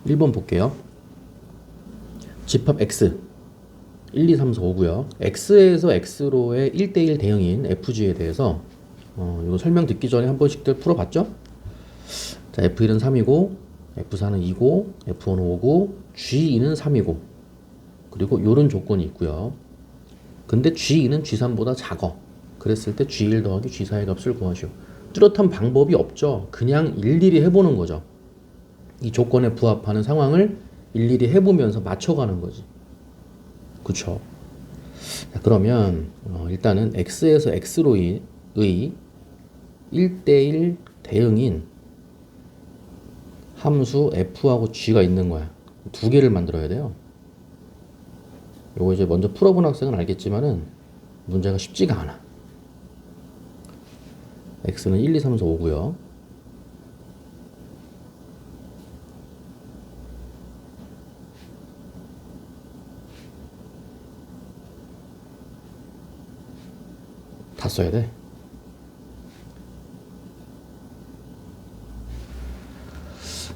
1번 볼게요. 집합 x 1, 2, 3, 4, 5고요. x에서 x로의 1대1 대응인 fg에 대해서 이거 설명 듣기 전에 한 번씩들 풀어봤죠? 자, f1은 3이고 f4는 2고 f1은 5고 g2는 3이고 그리고 요런 조건이 있고요. 근데 g2는 g3보다 작어. 그랬을 때 g1 더하기 g4의 값을 구하시오. 뚜렷한 방법이 없죠. 그냥 일일이 해보는 거죠. 이 조건에 부합하는 상황을 일일이 해보면서 맞춰가는 거지. 그쵸? 자, 그러면 일단은 x에서 x로의 1대1 대응인 함수 f하고 g가 있는 거야. 두 개를 만들어야 돼요. 요거 이제 먼저 풀어본 학생은 알겠지만은 문제가 쉽지가 않아. x는 1, 2, 3, 4, 5고요. 다 써야 돼.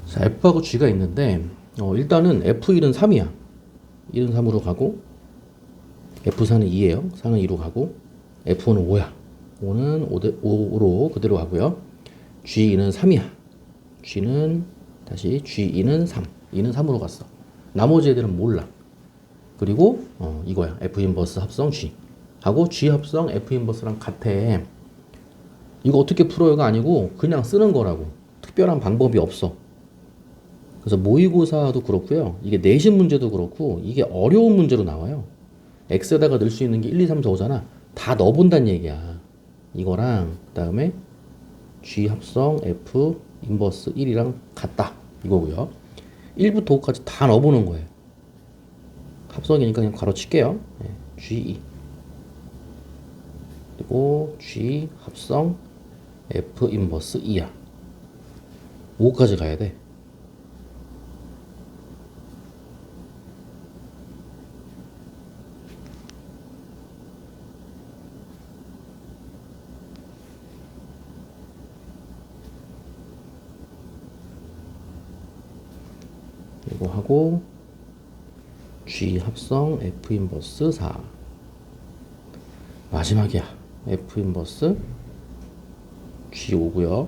자, f하고 g가 있는데 일단은 f1은 3이야. 1은 3으로 가고 f4는 2예요. 4는 2로 가고 f5는 5야. 5는 5로 그대로 가고요. g2는 3이야. g는 다시 g2는 3. 2는 3으로 갔어. 나머지 애들은 몰라. 그리고 이거야. f 인버스 합성 g 하고 g 합성 f 인버스랑 같아. 이거 어떻게 풀어요가 아니고 그냥 쓰는 거라고. 특별한 방법이 없어. 그래서 모의고사도 그렇고요. 이게 내신 문제도 그렇고 이게 어려운 문제로 나와요. x에다가 넣을 수 있는 게 1, 2, 3, 4, 5잖아. 다 넣어본다는 얘기야. 이거랑 그 다음에 g 합성 f 인버스 1이랑 같다. 이거고요. 1부터 5까지 다 넣어보는 거예요. 합성이니까 그냥 괄호 칠게요. 네, g2 그리고 g 합성 f 인버스 2야. 5까지 가야 돼. 이거 하고 G 합성 F 인버스 4 마지막이야. F 인버스 G 5고요.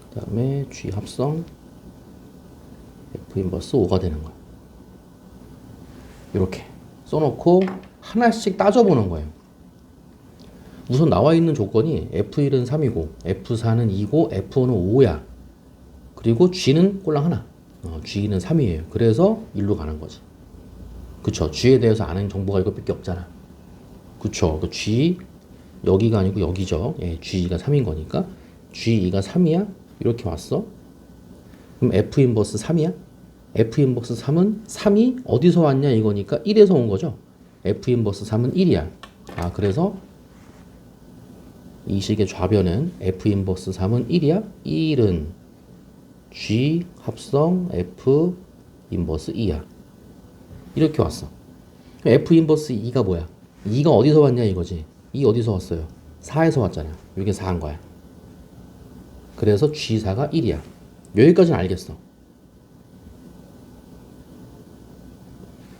그 다음에 G 합성 F 인버스 5가 되는 거야. 이렇게 써놓고 하나씩 따져보는 거예요. 우선 나와 있는 조건이 F1은 3이고 F4는 2고 F5는 5야. 그리고 G는 꼴랑 하나. G는 3이에요. 그래서 1로 가는 거지. 그쵸? G에 대해서 아는 정보가 이것밖에 없잖아. 그쵸? 그 G 여기가 아니고 여기죠. 예, G가 3인 거니까 G2가 3이야? 이렇게 왔어. 그럼 F 인버스 3이야? F 인버스 3은 3이 어디서 왔냐 이거니까 1에서 온 거죠. F 인버스 3은 1이야. 아, 그래서 이 식의 좌변은 F 인버스 3은 1이야? 1은 G 합성 F 인버스 2야. 이렇게 왔어. F 인버스 2가 뭐야? 2가 어디서 왔냐 이거지. 2 어디서 왔어요? 4에서 왔잖아. 이게 4인 거야. 그래서 G4가 1이야. 여기까지는 알겠어.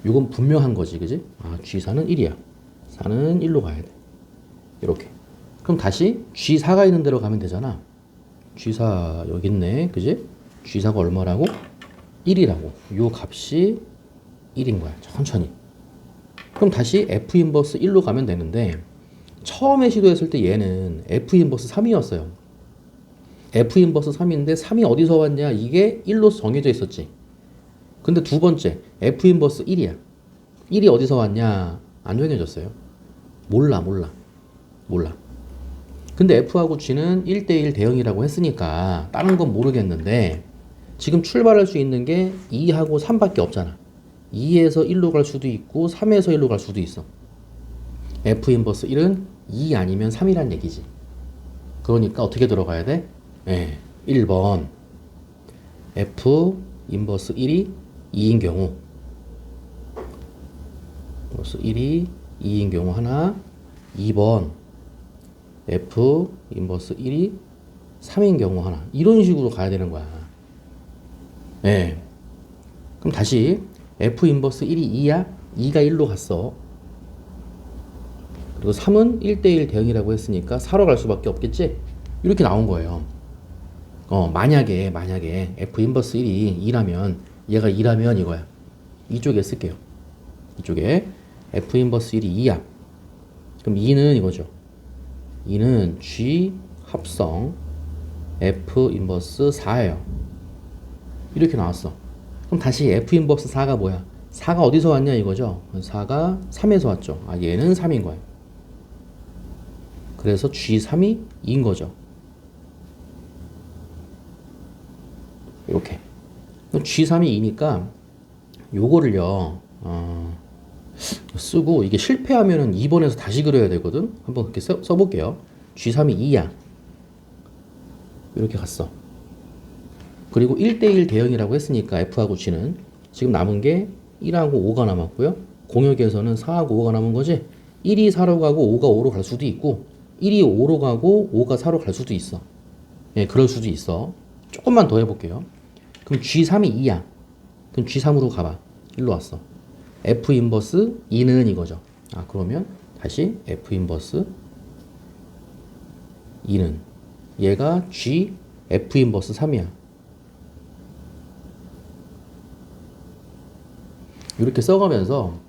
이건 분명한 거지, 그지? 아, G4는 1이야. 4는 1로 가야 돼. 이렇게. 그럼 다시 G4가 있는 데로 가면 되잖아. G4 여기 있네, 그지? G4가 얼마라고? 1이라고. 요 값이 1인 거야. 천천히. 그럼 다시 F 인버스 1로 가면 되는데 처음에 시도했을 때 얘는 F 인버스 3이었어요. F 인버스 3인데 3이 어디서 왔냐? 이게 1로 정해져 있었지. 근데 두 번째 F 인버스 1이야. 1이 어디서 왔냐? 안 정해졌어요. 몰라. 근데 F하고 G는 1대1 대응이라고 했으니까 다른 건 모르겠는데 지금 출발할 수 있는 게 2하고 3밖에 없잖아. 2에서 1로 갈 수도 있고 3에서 1로 갈 수도 있어. F 인버스 1은 2 아니면 3이란 얘기지. 그러니까 어떻게 들어가야 돼? 네, 1번 F 인버스 1이 2인 경우 인버스 1이 2인 경우 하나. 2번 F 인버스 1이 3인 경우 하나. 이런 식으로 가야 되는 거야. 예. 그럼 다시 F 인버스 1이 2야? 2가 1로 갔어. 그리고 3은 1대1 대응이라고 했으니까 4로 갈 수밖에 없겠지? 이렇게 나온 거예요. 만약에 F 인버스 1이 2라면, 얘가 2라면 이거야. 이쪽에 쓸게요. 이쪽에 F 인버스 1이 2야. 그럼 2는 이거죠. 2는 G 합성 F 인버스 4예요. 이렇게 나왔어. 그럼 다시 F 인버스 4가 뭐야? 4가 어디서 왔냐 이거죠. 4가 3에서 왔죠. 얘는 3인 거야. 그래서 G3이 2인 거죠. 이렇게. G3이 2니까 요거를요 쓰고, 이게 실패하면은 2번에서 다시 그려야 되거든. 한번 그렇게 써볼게요. G3이 2야. 이렇게 갔어. 그리고 1대1 대응이라고 했으니까 F하고 G는 지금 남은 게 1하고 5가 남았고요. 공역에서는 4하고 5가 남은 거지. 1이 4로 가고 5가 5로 갈 수도 있고, 1이 5로 가고 5가 4로 갈 수도 있어. 예, 그럴 수도 있어. 조금만 더 해볼게요. 그럼 G3이 2야. 그럼 G3으로 가봐. 1로 왔어. F 인버스 2는 이거죠. 그러면 다시 F 인버스 2는 얘가 G F 인버스 3이야. 이렇게 써가면서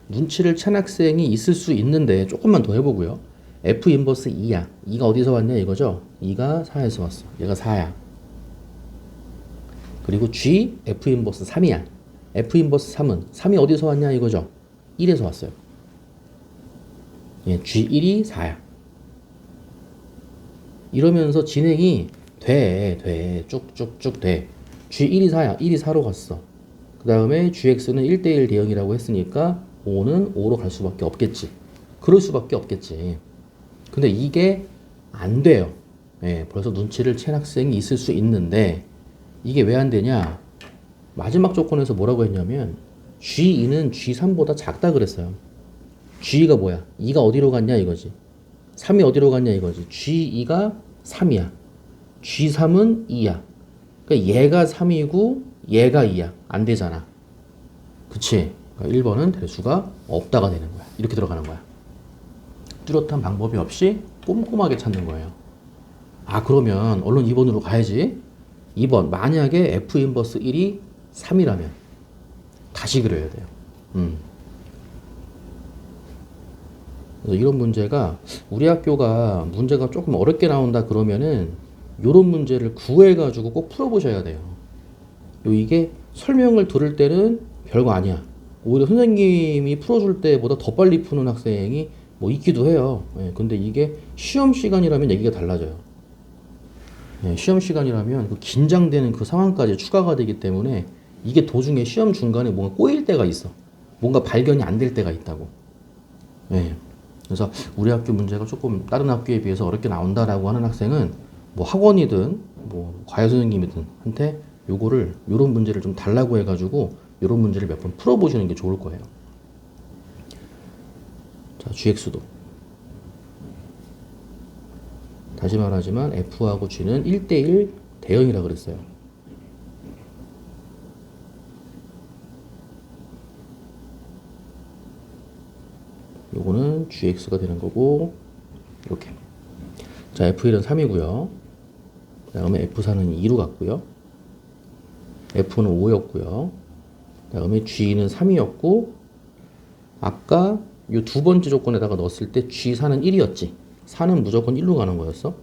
눈치를 챈 학생이 있을 수 있는데 조금만 더 해보고요. F 인버스 2야. 2가 어디서 왔냐 이거죠. 2가 4에서 왔어. 얘가 4야. 그리고 G F 인버스 3이야. F 인버스 3이 어디서 왔냐 이거죠. 1에서 왔어요. 예, G1이 4야. 이러면서 진행이 돼. 쭉쭉쭉 돼. G1이 4야. 1이 4로 갔어. 그 다음에 GX는 1대1 대응이라고 했으니까 5는 5로 갈 수밖에 없겠지. 그럴 수밖에 없겠지. 근데 이게 안 돼요. 예, 벌써 눈치를 챈 학생이 있을 수 있는데, 이게 왜 안 되냐? 마지막 조건에서 뭐라고 했냐면 G2는 G3보다 작다 그랬어요. G2가 뭐야? 2가 어디로 갔냐 이거지. 3이 어디로 갔냐 이거지. G2가 3이야. G3은 2야. 그러니까 얘가 3이고 얘가 2야. 안 되잖아. 그치? 그러니까 1번은 될 수가 없다가 되는 거야. 이렇게 들어가는 거야. 뚜렷한 방법이 없이 꼼꼼하게 찾는 거예요. 그러면 얼른 2번으로 가야지. 2번, 만약에 F 인버스 1이 3이라면 다시 그려야 돼요. 그래서 이런 문제가, 우리 학교가 문제가 조금 어렵게 나온다 그러면은 이런 문제를 구해가지고 꼭 풀어보셔야 돼요. 이게 설명을 들을 때는 별거 아니야. 오히려 선생님이 풀어줄 때보다 더 빨리 푸는 학생이 뭐 있기도 해요. 예, 근데 이게 시험 시간이라면 얘기가 달라져요. 예, 시험 시간이라면 그 긴장되는 그 상황까지 추가가 되기 때문에 이게 도중에 시험 중간에 뭔가 꼬일 때가 있어. 뭔가 발견이 안 될 때가 있다고. 예. 그래서 우리 학교 문제가 조금 다른 학교에 비해서 어렵게 나온다라고 하는 학생은 뭐 학원이든 뭐 과외 선생님이든 한테 요런 문제를 좀 달라고 해가지고 요런 문제를 몇 번 풀어보시는 게 좋을 거예요. 자, GX도. 다시 말하지만 F하고 G는 1대1 대응이라 그랬어요. 요거는 GX가 되는 거고, 이렇게. 자, F1은 3이고요. 그 다음에 F4는 2로 갔고요. F는 5였고요. 그 다음에 G는 3이었고, 아까 요 두 번째 조건에다가 넣었을 때 G4는 1이었지. 4는 무조건 1로 가는 거였어.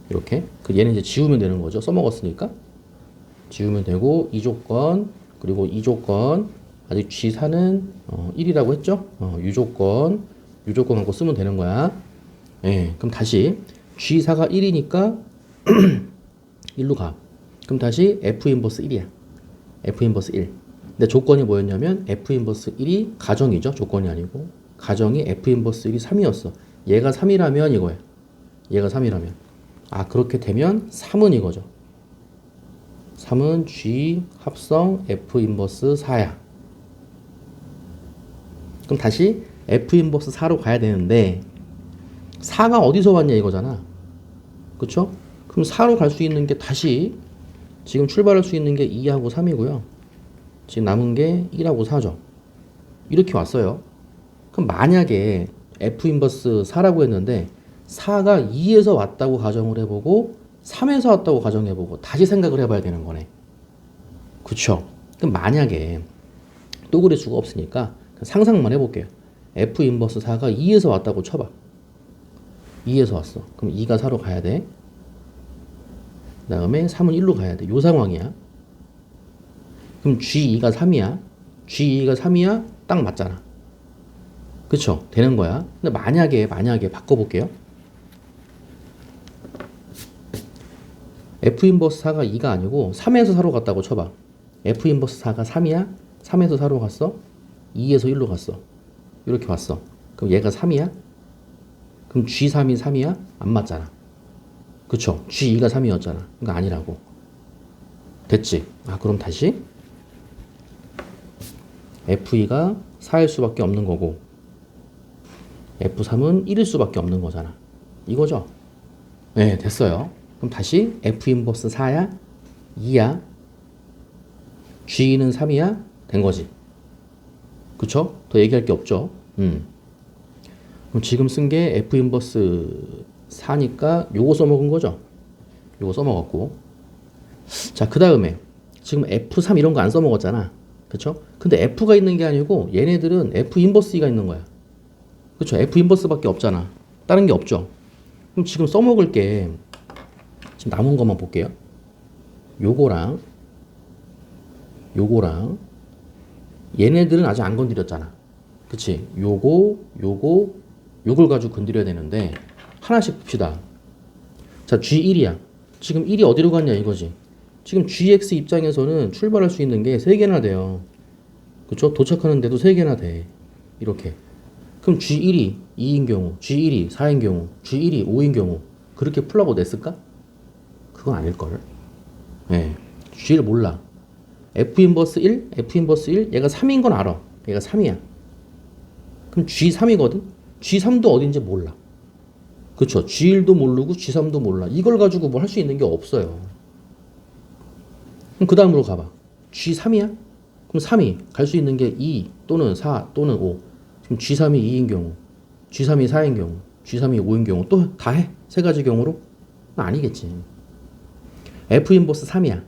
이렇게. 얘는 이제 지우면 되는 거죠. 써먹었으니까. 지우면 되고, 이 조건, 그리고 이 조건, 아직 G4는 1이라고 했죠? 이 조건 갖고 쓰면 되는 거야. 예, 그럼 다시 G4가 1이니까 1로 가. 그럼 다시 F 인버스 1이야. F 인버스 1. 근데 조건이 뭐였냐면 F 인버스 1이 가정이죠. 조건이 아니고. 가정이 F 인버스 1이 3이었어. 얘가 3이라면 이거야. 얘가 3이라면. 그렇게 되면 3은 이거죠. 3은 G 합성 F 인버스 4야. 그럼 다시 F 인버스 4로 가야 되는데 4가 어디서 왔냐 이거잖아. 그쵸? 그럼 4로 갈 수 있는 게 다시 지금 출발할 수 있는 게 2하고 3이고요. 지금 남은 게 1하고 4죠. 이렇게 왔어요. 그럼 만약에 F 인버스 4라고 했는데 4가 2에서 왔다고 가정을 해보고 3에서 왔다고 가정해보고 다시 생각을 해봐야 되는 거네. 그쵸? 그럼 만약에 또 그릴 수가 없으니까 상상만 해볼게요. F 인버스 4가 2에서 왔다고 쳐봐. 2에서 왔어. 그럼 2가 4로 가야 돼. 그 다음에 3은 1로 가야 돼. 요 상황이야. 그럼 G2가 3이야. G2가 3이야. 딱 맞잖아. 그쵸? 되는 거야. 근데 만약에 바꿔볼게요. F 인버스 4가 2가 아니고 3에서 4로 갔다고 쳐봐. F 인버스 4가 3이야. 3에서 4로 갔어. 2에서 1로 갔어. 이렇게 왔어. 그럼 얘가 3이야? 그럼 G3이 3이야? 안 맞잖아. 그쵸? G2가 3이었잖아. 그러니까 아니라고. 됐지? 아, 그럼 다시 F2가 4일 수밖에 없는 거고 F3은 1일 수밖에 없는 거잖아. 이거죠? 네, 됐어요. 그럼 다시 F 인버스 4야? 2야? G는 3이야? 된 거지. 그쵸? 더 얘기할 게 없죠? 그럼 지금 쓴 게 F 인버스 4니까 요거 써먹은 거죠? 요거 써먹었고. 자, 그 다음에 지금 F3 이런 거 안 써먹었잖아. 그쵸? 근데 F가 있는 게 아니고 얘네들은 F 인버스 2가 있는 거야. 그쵸? F 인버스밖에 없잖아. 다른 게 없죠? 그럼 지금 써먹을 게 지금 남은 것만 볼게요. 요거랑 얘네들은 아직 안 건드렸잖아. 그치? 요걸 가지고 건드려야 되는데 하나씩 봅시다. 자, G1이야. 지금 1이 어디로 갔냐 이거지. 지금 GX 입장에서는 출발할 수 있는 게 3개나 돼요. 그쵸? 도착하는데도 3개나 돼. 이렇게. 그럼 G1이 2인 경우, G1이 4인 경우, G1이 5인 경우 그렇게 풀라고 냈을까? 그건 아닐걸. 네. G를 몰라. F 인버스 1, 얘가 3인 건 알아. 얘가 3이야. 그럼 G3이거든? G3도 어딘지 몰라. 그쵸? G1도 모르고 G3도 몰라. 이걸 가지고 뭐 할 수 있는 게 없어요. 그럼 그 다음으로 가봐. G3이야? 그럼 3이 갈 수 있는 게 2 또는 4 또는 5. 지금 G3이 2인 경우, G3이 4인 경우, G3이 5인 경우 또 다 해? 세 가지 경우로? 아니겠지. F 인버스 3이야.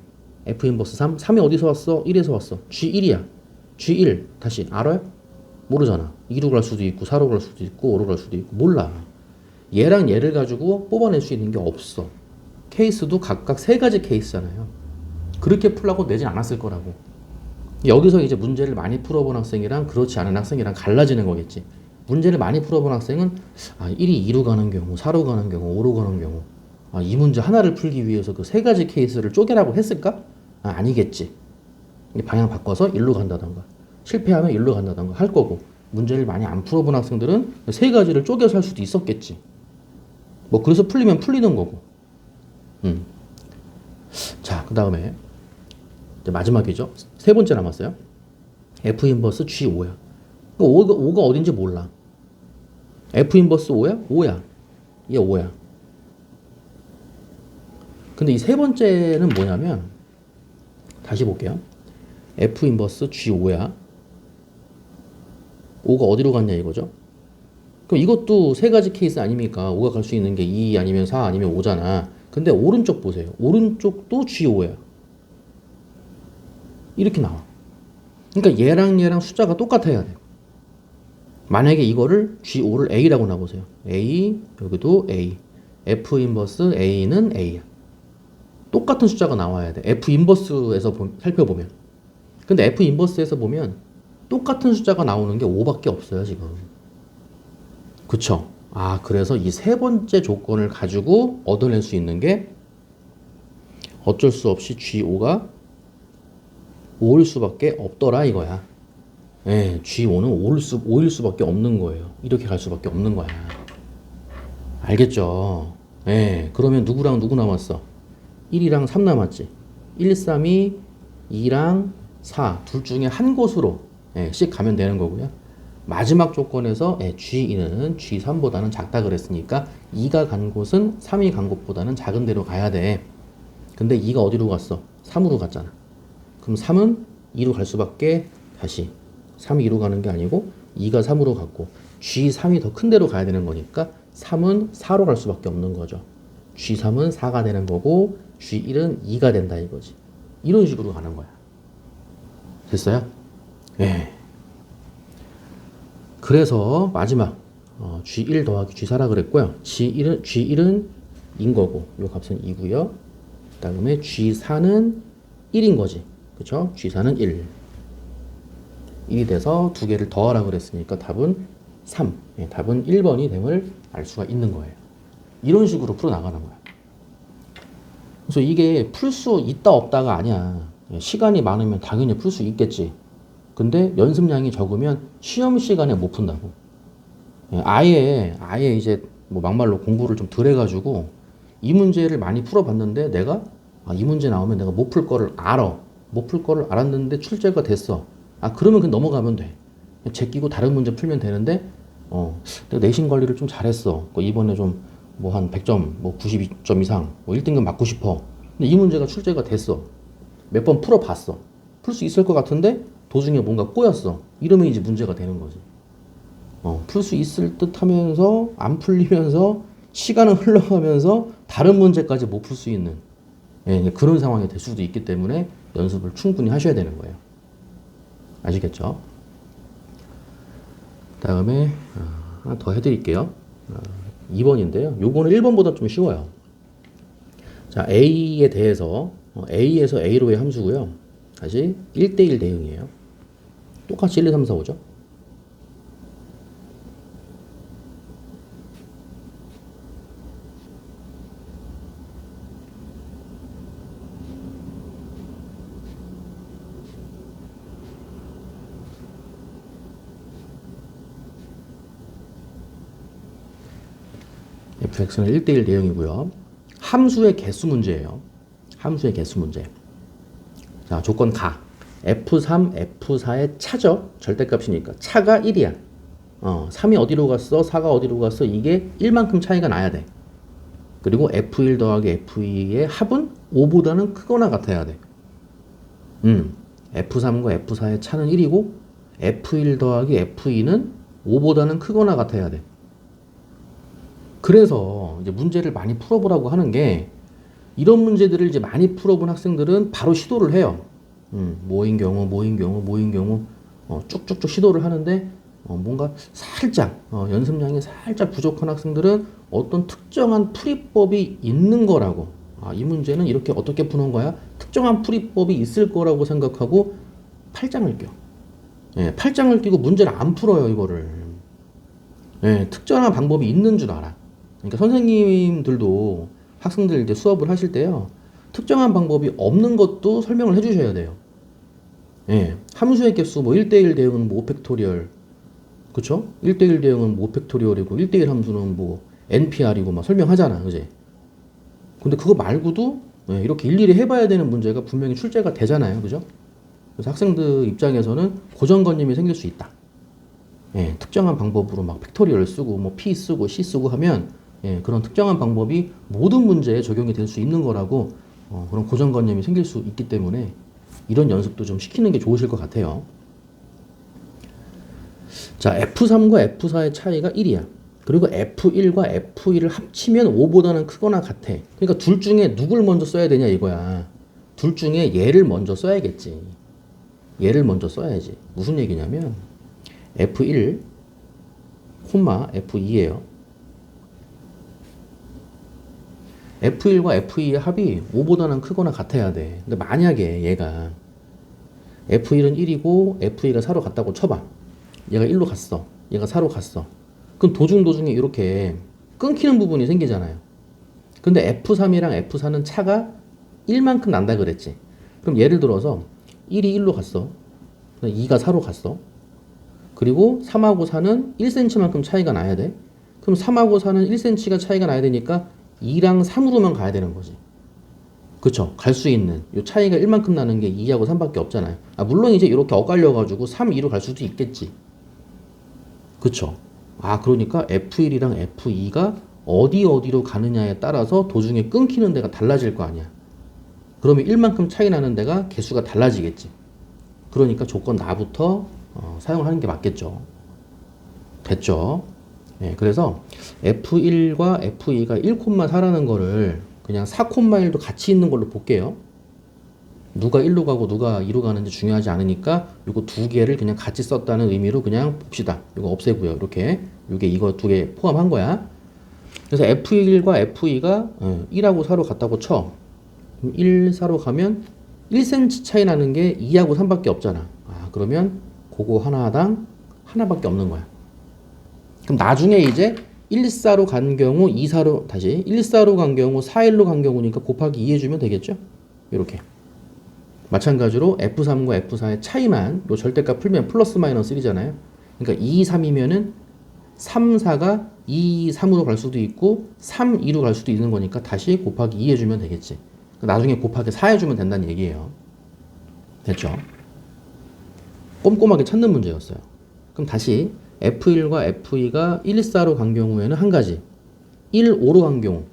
F 인버스 3. 3이 어디서 왔어? 1에서 왔어. G1이야. G1 다시 알아요? 모르잖아. 2로 갈 수도 있고 4로 갈 수도 있고 5로 갈 수도 있고 몰라. 얘랑 얘를 가지고 뽑아낼 수 있는 게 없어. 케이스도 각각 세 가지 케이스잖아요. 그렇게 풀라고 내진 않았을 거라고. 여기서 이제 문제를 많이 풀어본 학생이랑 그렇지 않은 학생이랑 갈라지는 거겠지. 문제를 많이 풀어본 학생은 1이 2로 가는 경우, 4로 가는 경우, 5로 가는 경우 이 문제 하나를 풀기 위해서 그 세 가지 케이스를 쪼개라고 했을까? 아니겠지. 방향 바꿔서 1로 간다던가 실패하면 1로 간다던가 할 거고 문제를 많이 안 풀어본 학생들은 세 가지를 쪼개서 할 수도 있었겠지. 뭐 그래서 풀리면 풀리는 거고. 자, 그 다음에 마지막이죠. 세 번째 남았어요. F 인버스 G5야. 5가 어딘지 몰라. F 인버스 5야? 5야. 얘 5야. 근데 이 세 번째는 뭐냐면 다시 볼게요. F 인버스 G5야. 5가 어디로 갔냐 이거죠. 그럼 이것도 세 가지 케이스 아닙니까? 5가 갈 수 있는 게 2 아니면 4 아니면 5잖아. 근데 오른쪽 보세요. 오른쪽도 G5야. 이렇게 나와. 그러니까 얘랑 숫자가 똑같아야 돼요. 만약에 이거를 G5를 A라고 놔보세요. A, 여기도 A. F 인버스 A는 A야. 똑같은 숫자가 나와야 돼. F 인버스에서 살펴보면. 근데 F 인버스에서 보면 똑같은 숫자가 나오는 게 5밖에 없어요, 지금. 그쵸? 그래서 이 세 번째 조건을 가지고 얻어낼 수 있는 게 어쩔 수 없이 G5가 5일 수밖에 없더라 이거야. 예, G5는 5일 수밖에 없는 거예요. 이렇게 갈 수밖에 없는 거야. 알겠죠? 예, 그러면 누구랑 누구 남았어? 1이랑 3 남았지. 1, 3이 2랑 4 둘 중에 한 곳으로 씩 가면 되는 거고요. 마지막 조건에서 G2는 G3보다는 작다 그랬으니까 2가 간 곳은 3이 간 곳보다는 작은 데로 가야 돼. 근데 2가 어디로 갔어? 3으로 갔잖아. 그럼 3은 2로 갈 수밖에 다시 3이 2로 가는 게 아니고 2가 3으로 갔고 G3이 더 큰 데로 가야 되는 거니까 3은 4로 갈 수밖에 없는 거죠. G3은 4가 되는 거고 G1은 2가 된다 이거지. 이런 식으로 가는 거야. 됐어요? 예. 그래서 마지막 G1 더하기 G4라 그랬고요. G1은 인 거고 이 값은 2고요. 그 다음에 G4는 1인 거지. 그쵸? G4는 1. 1이 돼서 두 개를 더하라 그랬으니까 답은 3. 예, 답은 1번이 됨을 알 수가 있는 거예요. 이런 식으로 풀어나가는 거야. 그래서 이게 풀 수 있다 없다가 아니야. 시간이 많으면 당연히 풀 수 있겠지. 근데 연습량이 적으면 시험 시간에 못 푼다고. 아예 이제 뭐 막말로 공부를 좀 덜 해가지고 이 문제를 많이 풀어봤는데 내가 이 문제 나오면 내가 못 풀 거를 알아. 못 풀 거를 알았는데 출제가 됐어. 그러면 그냥 넘어가면 돼. 제끼고 다른 문제 풀면 되는데 내가 내신 관리를 좀 잘했어. 이번에 좀 뭐 한 100점, 뭐 92점 이상, 뭐 1등급 맞고 싶어. 근데 이 문제가 출제가 됐어. 몇 번 풀어봤어. 풀 수 있을 것 같은데 도중에 뭔가 꼬였어. 이러면 이제 문제가 되는 거지. 풀 수 있을 듯 하면서 안 풀리면서 시간은 흘러가면서 다른 문제까지 못 풀 수 있는 그런 상황이 될 수도 있기 때문에 연습을 충분히 하셔야 되는 거예요. 아시겠죠? 그 다음에 하나 더 해드릴게요. 2번인데요. 요거는 1번보다 좀 쉬워요. 자, A에 대해서 A에서 A로의 함수고요. 다시 1대1 대응이에요. 똑같이 1, 2, 3, 4, 5죠. fx는 1대1 대응이고요. 함수의 개수 문제예요. 함수의 개수 문제. 자, 조건 가. F3, F4의 차죠. 절대값이니까. 차가 1이야. 3이 어디로 갔어? 4가 어디로 갔어? 이게 1만큼 차이가 나야 돼. 그리고 F1 더하기 F2의 합은 5보다는 크거나 같아야 돼. F3과 F4의 차는 1이고 F1 더하기 F2는 5보다는 크거나 같아야 돼. 그래서 이제 문제를 많이 풀어보라고 하는 게 이런 문제들을 이제 많이 풀어본 학생들은 바로 시도를 해요. 뭐인 경우 쭉쭉쭉 시도를 하는데 뭔가 살짝 연습량이 살짝 부족한 학생들은 어떤 특정한 풀이법이 있는 거라고 이 문제는 이렇게 어떻게 푸는 거야? 특정한 풀이법이 있을 거라고 생각하고 팔짱을 껴. 팔짱을 끼고 문제를 안 풀어요, 이거를. 특정한 방법이 있는 줄 알아. 그러니까 선생님들도 학생들 이제 수업을 하실 때요. 특정한 방법이 없는 것도 설명을 해주셔야 돼요. 함수의 개수 뭐 1대1 대응은 뭐 5팩토리얼. 그쵸? 1대1 대응은 뭐 5팩토리얼이고 1대1 함수는 뭐 NPR이고 막 설명하잖아. 그지? 근데 그거 말고도 이렇게 일일이 해봐야 되는 문제가 분명히 출제가 되잖아요. 그죠? 그래서 학생들 입장에서는 고정관념이 생길 수 있다. 특정한 방법으로 막 팩토리얼 쓰고 뭐 P 쓰고 C 쓰고 하면 그런 특정한 방법이 모든 문제에 적용이 될 수 있는 거라고 그런 고정관념이 생길 수 있기 때문에 이런 연습도 좀 시키는 게 좋으실 것 같아요. 자, F3과 F4의 차이가 1이야. 그리고 F1과 F2를 합치면 5보다는 크거나 같아. 그러니까 둘 중에 누굴 먼저 써야 되냐 이거야. 둘 중에 얘를 먼저 써야겠지. 얘를 먼저 써야지. 무슨 얘기냐면 F1, F2예요. F1과 F2의 합이 5보다는 크거나 같아야 돼. 근데 만약에 얘가 F1은 1이고 F2가 4로 갔다고 쳐봐. 얘가 1로 갔어. 얘가 4로 갔어. 그럼 도중에 이렇게 끊기는 부분이 생기잖아요. 근데 F3이랑 F4는 차가 1만큼 난다 그랬지. 그럼 예를 들어서 1이 1로 갔어. 2가 4로 갔어. 그리고 3하고 4는 1cm만큼 차이가 나야 돼. 그럼 3하고 4는 1cm가 차이가 나야 되니까 2랑 3으로만 가야 되는 거지. 그쵸? 갈 수 있는 이 차이가 1만큼 나는 게 2하고 3밖에 없잖아요. 물론 이제 이렇게 엇갈려가지고 3, 2로 갈 수도 있겠지. 그쵸? 그러니까 F1이랑 F2가 어디로 가느냐에 따라서 도중에 끊기는 데가 달라질 거 아니야. 그러면 1만큼 차이 나는 데가 개수가 달라지겠지. 그러니까 조건 나부터 사용하는 게 맞겠죠. 됐죠? 예, 그래서 F1과 F2가 1,4라는 거를 그냥 4,1도 같이 있는 걸로 볼게요. 누가 1로 가고 누가 2로 가는지 중요하지 않으니까 이거 두 개를 그냥 같이 썼다는 의미로 그냥 봅시다. 이거 없애고요. 이렇게 이게 이거 두 개 포함한 거야. 그래서 F1과 F2가 1하고 4로 같다고 쳐. 1, 4로 가면 1cm 차이 나는 게 2하고 3밖에 없잖아. 그러면 그거 하나당 하나밖에 없는 거야. 그럼 나중에 이제 1, 4로 간 경우 2, 4로 다시 1, 4로 간 경우 4, 1로 간 경우니까 곱하기 2 해주면 되겠죠? 이렇게. 마찬가지로 F3과 F4의 차이만 요 절대값 풀면 플러스 마이너스 1이잖아요. 그러니까 2, 3이면은 3, 4가 2, 3으로 갈 수도 있고 3, 2로 갈 수도 있는 거니까 다시 곱하기 2 해주면 되겠지. 나중에 곱하기 4 해주면 된다는 얘기예요. 됐죠? 꼼꼼하게 찾는 문제였어요. 그럼 다시 F1과 F2가 1, 4로 간 경우에는 한 가지. 1, 5로 간 경우.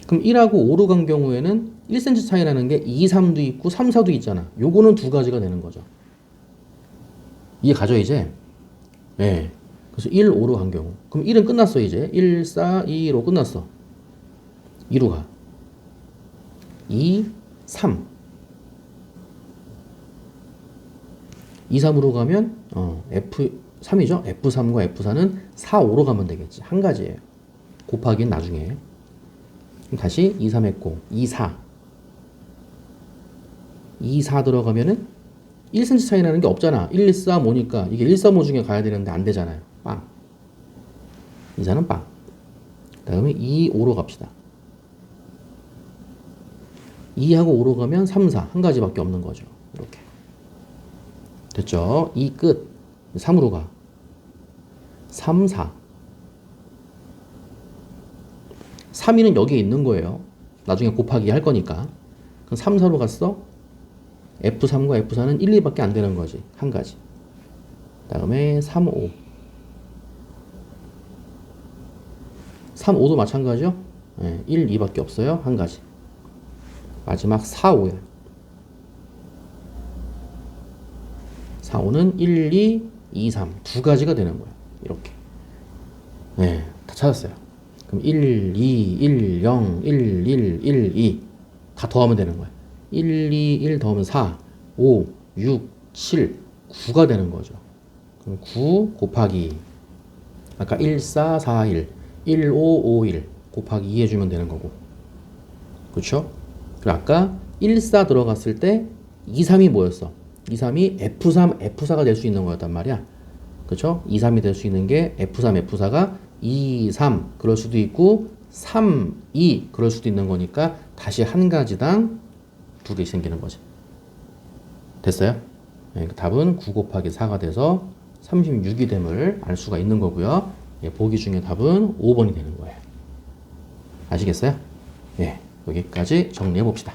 그럼 1하고 5로 간 경우에는 1cm 차이 나는 게 2, 3도 있고 3, 4도 있잖아. 요거는 두 가지가 되는 거죠. 이해 가죠, 이제? 예. 그래서 1, 5로 간 경우. 그럼 1은 끝났어, 이제. 1, 4, 2로 끝났어. 2로 가. 2, 3. 2, 3으로 가면, F3이죠? F3과 F4는 4, 5로 가면 되겠지. 한 가지예요. 곱하기는 나중에. 그럼 다시 2, 3 했고, 2, 4. 2, 4 들어가면은 1cm 차이 나는 게 없잖아. 1, 2, 3, 5니까 이게 1, 3, 5 중에 가야 되는데 안 되잖아요. 빵. 2, 4는 빵. 그 다음에 2, 5로 갑시다. 2하고 5로 가면 3, 4. 한 가지밖에 없는 거죠. 이렇게. 됐죠? 2 끝. 3으로 가. 3, 4. 3위는 여기에 있는 거예요. 나중에 곱하기 할 거니까. 그럼 3, 4로 갔어? F3과 F4는 1, 2밖에 안 되는 거지. 한 가지. 그 다음에 3, 5. 3, 5도 마찬가지죠? 1, 2밖에 없어요. 한 가지. 마지막 4, 5야. 4, 5는 1, 2, 2, 3. 두 가지가 되는 거야. 이렇게. 다 찾았어요. 그럼 1, 2, 1, 0, 1, 1, 1, 2. 다 더하면 되는 거야. 1, 2, 1 더하면 4, 5, 6, 7, 9가 되는 거죠. 그럼 9 곱하기 아까 1, 4, 4, 1, 1, 5, 5, 1 곱하기 2 해주면 되는 거고. 그렇죠? 그리고 아까 1, 4 들어갔을 때 2, 3이 뭐였어? 2, 3이 F3, F4가 될 수 있는 거였단 말이야. 그렇죠? 2, 3이 될 수 있는 게 F3, F4가 2, 3 그럴 수도 있고 3, 2 그럴 수도 있는 거니까 다시 한 가지당 두 개 생기는 거지. 됐어요? 답은 9 곱하기 4가 돼서 36이 됨을 알 수가 있는 거고요. 보기 중에 답은 5번이 되는 거예요. 아시겠어요? 여기까지 정리해 봅시다.